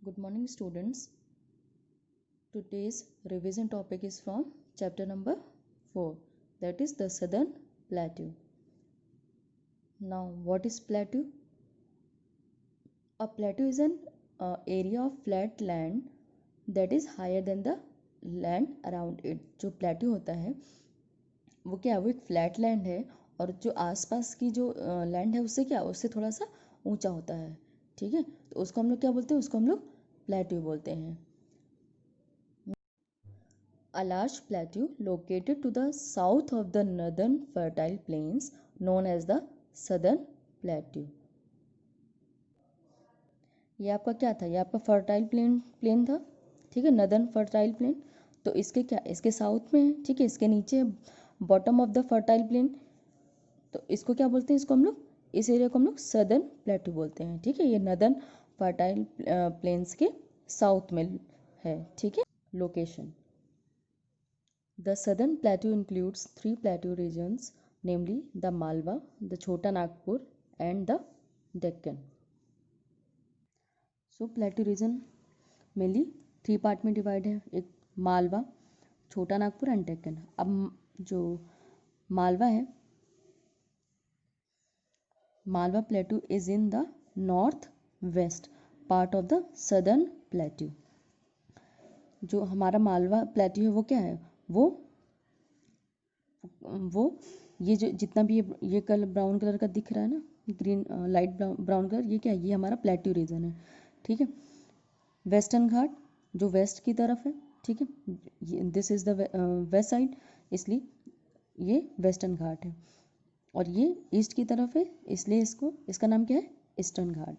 Good morning, students. Today's revision topic is from chapter number 4, that is the Southern Plateau. Now, what is plateau? A plateau is an area of flat land that is higher than the land around it. जो plateau होता है वो क्या है, वो एक flat land है और जो आसपास की जो लैंड है उससे क्या, उससे थोड़ा सा ऊंचा होता है. ठीक है, तो उसको हम लोग क्या बोलते हैं, उसको हम लोग प्लेट्यू बोलते हैं. A large plateau located to the south of the northern fertile plains known as the Southern Plateau. ये आपका क्या था, ये आपका फर्टाइल प्लेन था. ठीक है, नदर्न फर्टाइल प्लेन. तो इसके क्या, इसके साउथ में है. ठीक है, इसके नीचे bottom of the fertile plain. तो इसको क्या बोलते हैं, इसको हम लोग, इस एरिया को हम लोग सदर्न प्लेटू बोलते हैं. ठीक है, ये नदर्न फर्टाइल प्लेन्स के साउथ में है. ठीक है, location. The Southern Plateau includes three plateau regions, namely the Malwa, the Chota Nagpur, and the Deccan. So plateau region mainly three part में divide है. एक मालवा, छोटा नागपुर एंड डेक्कन. अब जो मालवा है, Malwa प्लेटू is in the north west part of the southern प्लेटू. जो हमारा मालवा प्लेटू है वो क्या है, वो ये जो जितना भी ये कलर ब्राउन कलर का दिख रहा है ना, ग्रीन लाइट ब्राउन कलर, ये क्या है, ये हमारा प्लेट्यू रीजन है. ठीक है, वेस्टर्न घाट जो वेस्ट की तरफ है. ठीक है, this is the west side, इसलिए ये वेस्टर्न घाट है. और ये ईस्ट की तरफ है, इसलिए इसका नाम क्या है, ईस्टर्न घाट.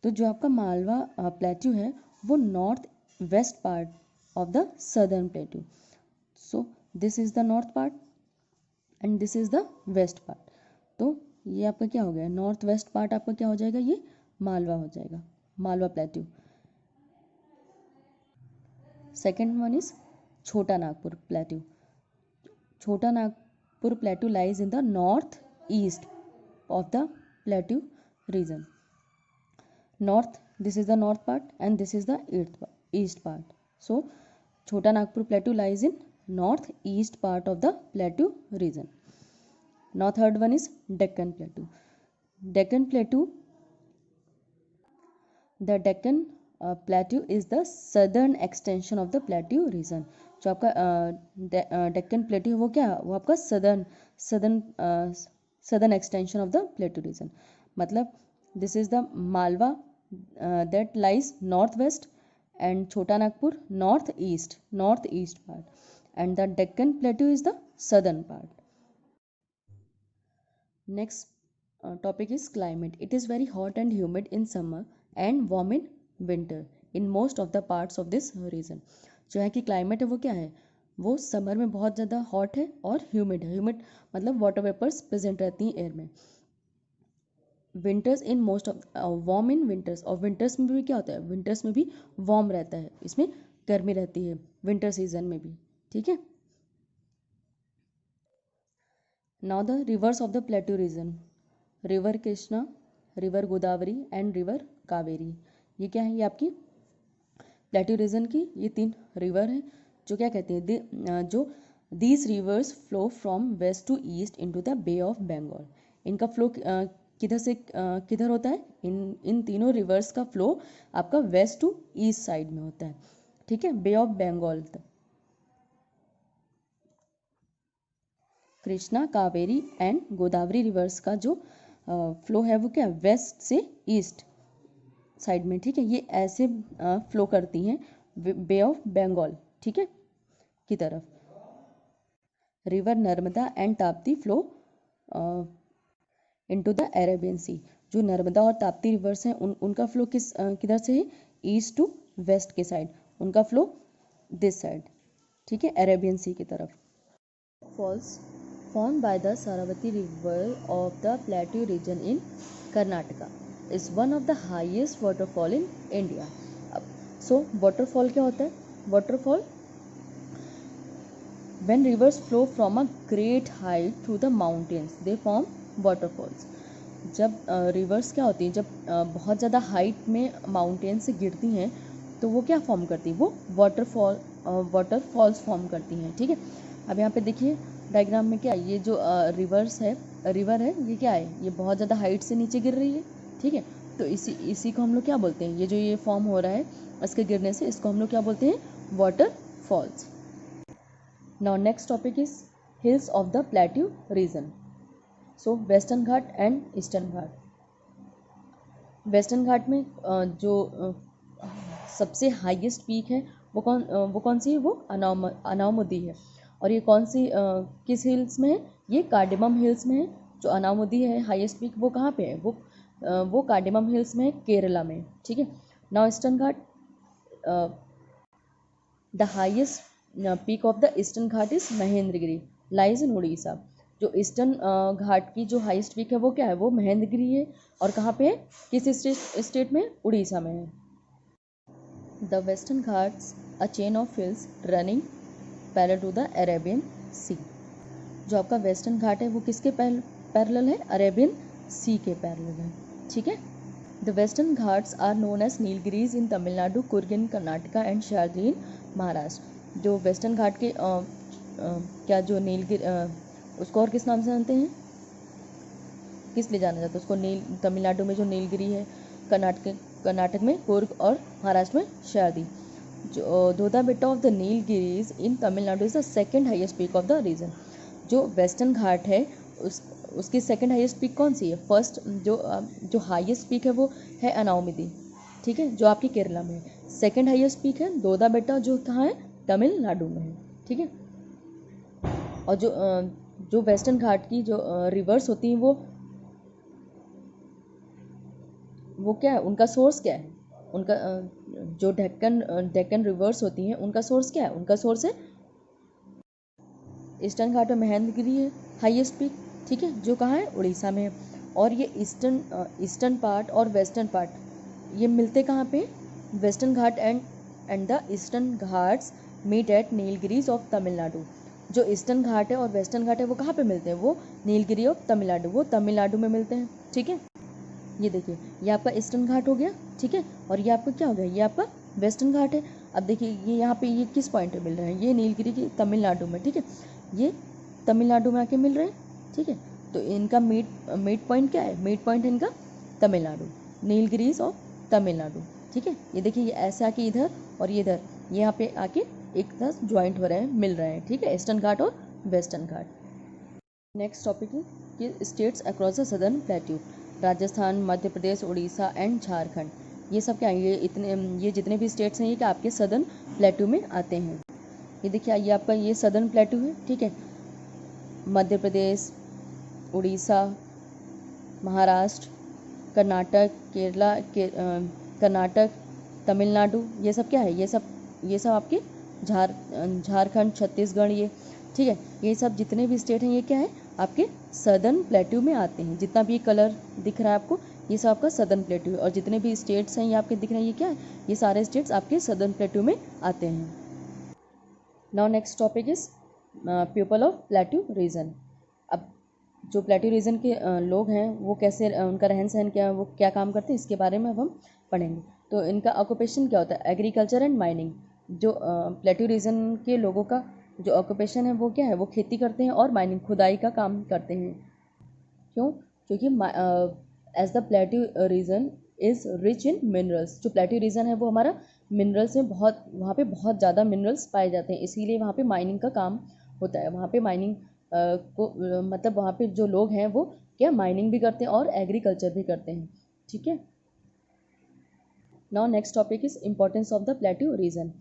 तो जो आपका मालवा प्लेट्यू है वो north west part of the southern plateau. So this is the north part and this is the west part. तो ये आपका क्या हो गया, नॉर्थ वेस्ट पार्ट आपका क्या हो जाएगा, ये मालवा हो जाएगा, Malwa plateau. Second one is Chota Nagpur plateau. Chota Nagpur plateau lies in the north east of the plateau region. North, this is the north part and this is the east part. So Chota Nagpur plateau lies in north east part of the plateau region. Now third one is Deccan Plateau. Deccan Plateau, the Deccan Plateau is the southern extension of the plateau region. जो आपका Deccan plateau है वो क्या है, वो आपका southern extension of the plateau region. मतलब this is the Malwa that lies north west and Chota Nagpur north east part, and the Deccan Plateau is the southern part. Next topic is climate. It is very hot and humid in summer and warm in winter in most of the parts of this region. जो है कि climate है वो क्या है, वो summer में बहुत ज़्यादा हॉट है और ह्यूमिड है. ह्यूमिड मतलब वाटर वेपर्स प्रेजेंट रहती हैं एयर में. Winters in most of warm in winters, और विंटर्स में भी क्या होता है, विंटर्स में भी वार्म रहता है, इसमें गर्मी रहती है विंटर सीजन में भी. ठीक है. Now the reverse of the plateau reason, river Krishna, river Godavari and river Kaveri. ये क्या है, ये आपकी प्लेट्यू रीजन की ये तीन रिवर हैं जो क्या कहते हैं, जो these rivers flow from west to east into the Bay of Bengal. इनका फ्लो किधर से किधर होता है, इन तीनों रिवर्स का फ्लो आपका वेस्ट टू ईस्ट साइड में होता है. ठीक है, बे ऑफ बंगाल तक. कृष्णा, कावेरी एंड गोदावरी रिवर्स का जो फ्लो है वो क्या, वेस्ट से ईस्ट साइड में. ठीक है, ये ऐसे फ्लो करती हैं बे ऑफ बंगाल, ठीक है, की तरफ. River Narmada and Tapti flow into the Arabian sea. जो नर्मदा और ताप्ती रिवर्स हैं उनका फ्लो किधर से है, ईस्ट टू वेस्ट के साइड, उनका फ्लो दिस साइड. ठीक है, अरेबियन सी की तरफ. Falls formed by the Saravati river of the plateau region in Karnataka is one of the highest waterfall in India. So waterfall क्या होता है, waterfall when rivers flow from a great height through the mountains they form waterfalls. जब reverse क्या होती हैं, जब बहुत ज़्यादा हाइट में माउंटेन से गिरती हैं तो वो क्या फॉर्म करती है, वो वाटरफॉल्स फॉर्म करती हैं। ठीक है, अब यहाँ पे देखिए डायग्राम में क्या है, ये जो रिवर है, ये क्या है, ये बहुत ज़्यादा हाइट से नीचे गिर रही है। ठीक है, तो इसी को हम लोग क्या बोलते हैं, ये जो ये फॉर्म हो रहा है इसके गिरने से, इसको हम लोग क्या बोलते हैं, waterfalls. Now next topic is hills of the plateau region. So Western Ghat and Eastern Ghat. Western Ghat में जो सबसे हाईएस्ट पीक है वो कौन सी है, वो अनाउमुदी है। और ये कौन सी किस हिल्स में है, ये कार्डेमम हिल्स में है। जो अनाउमुदी है हाईएस्ट पीक, वो कहाँ पे है, वो कार्डेमम हिल्स में है, केरला में। ठीक है, now eastern Ghat, the highest peak of the eastern Ghat is Mahendragiri, lies in Orissa. जो ईस्टर्न घाट की जो हाईएस्ट पीक है वो क्या है, वो महेंद्रगिरी है। और कहाँ पे है, किस स्टेट में, उड़ीसा में है। The western Ghats a chain of hills running parallel to the Arabian sea. जो आपका वेस्टर्न घाट है वो किसके पैरेलल है, अरेबियन सी के पैरेलल है। ठीक है, the western ghats are known as Nilgiris in Tamil Nadu, Coorg in Karnataka and शारदी इन महाराष्ट्र। जो वेस्टर्न घाट के क्या जो उसको और किस नाम से जानते हैं, किस लिए जाना जाता है उसको, तमिलनाडु में जो नीलगिरी है, कर्नाटक में कुर्ग और महाराष्ट्र में शारदी। जो Doddabetta of the Nilgiris in Tamil Nadu is the second highest peak of the region. जो वेस्टर्न घाट है उसकी सेकेंड हाईएस्ट पीक कौन सी है, फर्स्ट जो हाईएस्ट पीक है वो है अनाउमिदी। ठीक है, जो आपकी केरला में है। सेकेंड हाईएस्ट पीक है दोधा बेटा, जो कहाँ है, तमिलनाडु में है। ठीक है, और जो वेस्टर्न घाट की जो रिवर्स होती हैं वो क्या है, उनका सोर्स क्या है, उनका जो डेक्कन रिवर्स होती हैं उनका सोर्स क्या है, उनका सोर्स है ईस्टर्न घाट में महेंद्रगिरी है हाईएस्ट पीक। ठीक है, जो कहाँ है, उड़ीसा में है। और ये ईस्टर्न पार्ट और वेस्टर्न पार्ट ये मिलते कहाँ पे, Western Ghat and the Eastern Ghats meet at Nilgiris of Tamil Nadu. जो ईस्टर्न घाट है और वेस्टर्न घाट है वो कहाँ पे मिलते हैं, वो नीलगिरी ऑफ तमिलनाडु, वो तमिलनाडु में मिलते हैं। ठीक है, ये देखिए ये आपका ईस्टर्न घाट हो गया। ठीक है, और ये आपका क्या हो गया, ये आपका वेस्टर्न घाट है। अब देखिए ये यहाँ पे ये किस पॉइंट पे मिल रहे हैं, ये नीलगिरी की तमिलनाडु में। ठीक है, ये तमिलनाडु में आके मिल रहे हैं। ठीक है, तो इनका मीट पॉइंट क्या है, मीट पॉइंट है इनका तमिलनाडु, नीलगिरीज ऑफ तमिलनाडु। ठीक है, ये देखिए ये ऐसे आके इधर और ये इधर, ये यहाँ पे आके एक साथ ज्वाइंट हो रहे हैं, मिल रहे हैं। ठीक है, ईस्टर्न घाट और वेस्टर्न घाट। नेक्स्ट टॉपिक है कि states across the southern plateau. Rajasthan, Madhya Pradesh, Orissa and Jharkhand, ये सब क्या है, ये जितने भी स्टेट्स हैं ये क्या आपके सदर्न प्लेट्यू में आते हैं। ये देखिए ये आपका ये सदर्न प्लेट्यू है। ठीक है, मध्य प्रदेश, उड़ीसा, महाराष्ट्र, कर्नाटक, कर्नाटक, तमिलनाडु, ये सब क्या है, ये सब आपके झारखंड, छत्तीसगढ़, ये ठीक है, ये सब जितने भी स्टेट हैं ये क्या है, आपके सदर्न प्लेट्यू में आते हैं। जितना भी कलर दिख रहा है आपको, ये सब आपका सदर्न प्लेट्यू है। और जितने भी स्टेट्स हैं ये आपके दिख रहे हैं, ये क्या है, ये सारे स्टेट्स आपके सदर्न प्लेट्यू में आते हैं। Now next topic is people of plateau region. अब जो प्लेट्यू रीजन के लोग हैं वो कैसे, उनका रहन सहन क्या है, वो क्या काम करते हैं, इसके बारे में अब हम पढ़ेंगे। तो इनका ऑक्यूपेशन क्या होता है, एग्रीकल्चर एंड माइनिंग। जो प्लेट्यू रीजन के लोगों का जो ऑक्यूपेशन है वो क्या है, वो खेती करते हैं और माइनिंग, खुदाई का काम करते हैं। क्यों, क्योंकि as the plateau region is rich in minerals. जो प्लेट्यू रीजन है वो हमारा मिनरल्स में बहुत, वहाँ पे बहुत ज़्यादा मिनरल्स पाए जाते हैं, इसीलिए वहाँ पे माइनिंग का काम होता है। वहाँ पे माइनिंग मतलब वहाँ पे जो लोग हैं वो क्या माइनिंग भी करते हैं और एग्रीकल्चर भी करते हैं। ठीक है, now next topic is importance of the plateau reason.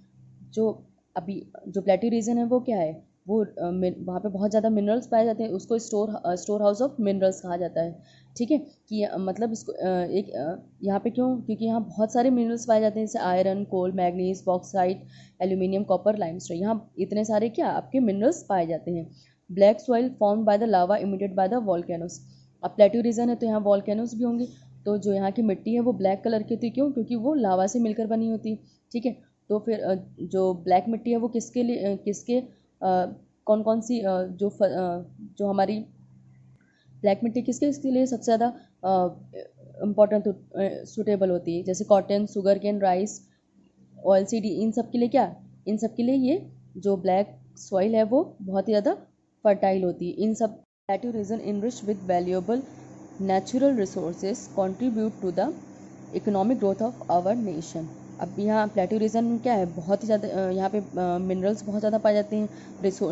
जो अभी जो प्लेट्यू रीजन है वो क्या है, वो वहाँ पे बहुत ज़्यादा मिनरल्स पाए जाते हैं, उसको स्टोर हाउस ऑफ मिनरल्स कहा जाता है। ठीक है, कि मतलब इसको यहाँ पे क्यों, क्योंकि यहाँ बहुत सारे मिनरल्स पाए जाते हैं, जैसे iron, coal, manganese, bauxite, aluminium, copper, limestone, यहाँ इतने सारे क्या आपके मिनरल्स पाए जाते हैं। Black soil form by the lava emitted by the volcanoes. अब प्लेट्यू रीजन है तो यहाँ वॉल्केनोस भी होंगे, तो जो यहाँ की मिट्टी है वो ब्लैक कलर की होती है। क्यों, क्योंकि वो लावा से मिलकर बनी होती है। ठीक है, तो फिर जो ब्लैक मिट्टी है वो किसके लिए, किसके कौन कौन सी जो हमारी ब्लैक मिट्टी किसके लिए सबसे ज़्यादा इम्पोर्टेंट सूटेबल होती है, जैसे cotton, sugar cane, rice, oil seed, इन सब के लिए क्या, इन सब के लिए ये जो ब्लैक सॉइल है वो बहुत ही ज़्यादा फर्टाइल होती है। इन सब plateau region enrich with valuable natural resources contribute to the economic growth of our nation. अब यहाँ प्लेट्यू रीजन में क्या है, बहुत ही ज़्यादा यहाँ पे मिनरल्स बहुत ज़्यादा पाए जाते हैं,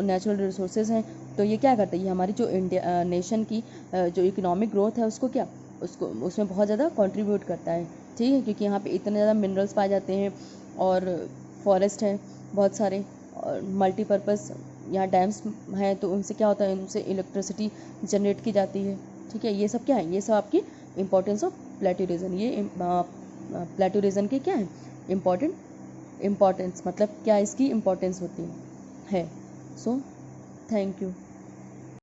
नेचुरल रिसोर्सेज हैं, तो ये क्या करता है, ये हमारी जो इंडिया नेशन की जो इकोनॉमिक ग्रोथ है उसको क्या, उसको उसमें बहुत ज़्यादा कंट्रीब्यूट करता है, ठीक है, क्योंकि यहाँ पे इतने ज़्यादा मिनरल्स पाए जाते हैं और फॉरेस्ट हैं बहुत सारे, और मल्टीपर्पज़ यहाँ डैम्स हैं, तो उनसे क्या होता है, उनसे इलेक्ट्रिसिटी जनरेट की जाती है, ठीक है। ये सब क्या है, ये सब आपकी इम्पोर्टेंस ऑफ प्लेट्यू रीजन, ये प्लेट्यू रीजन के क्या है इम्पोर्टेंस, मतलब क्या इसकी इम्पोर्टेंस होती है। So thank you.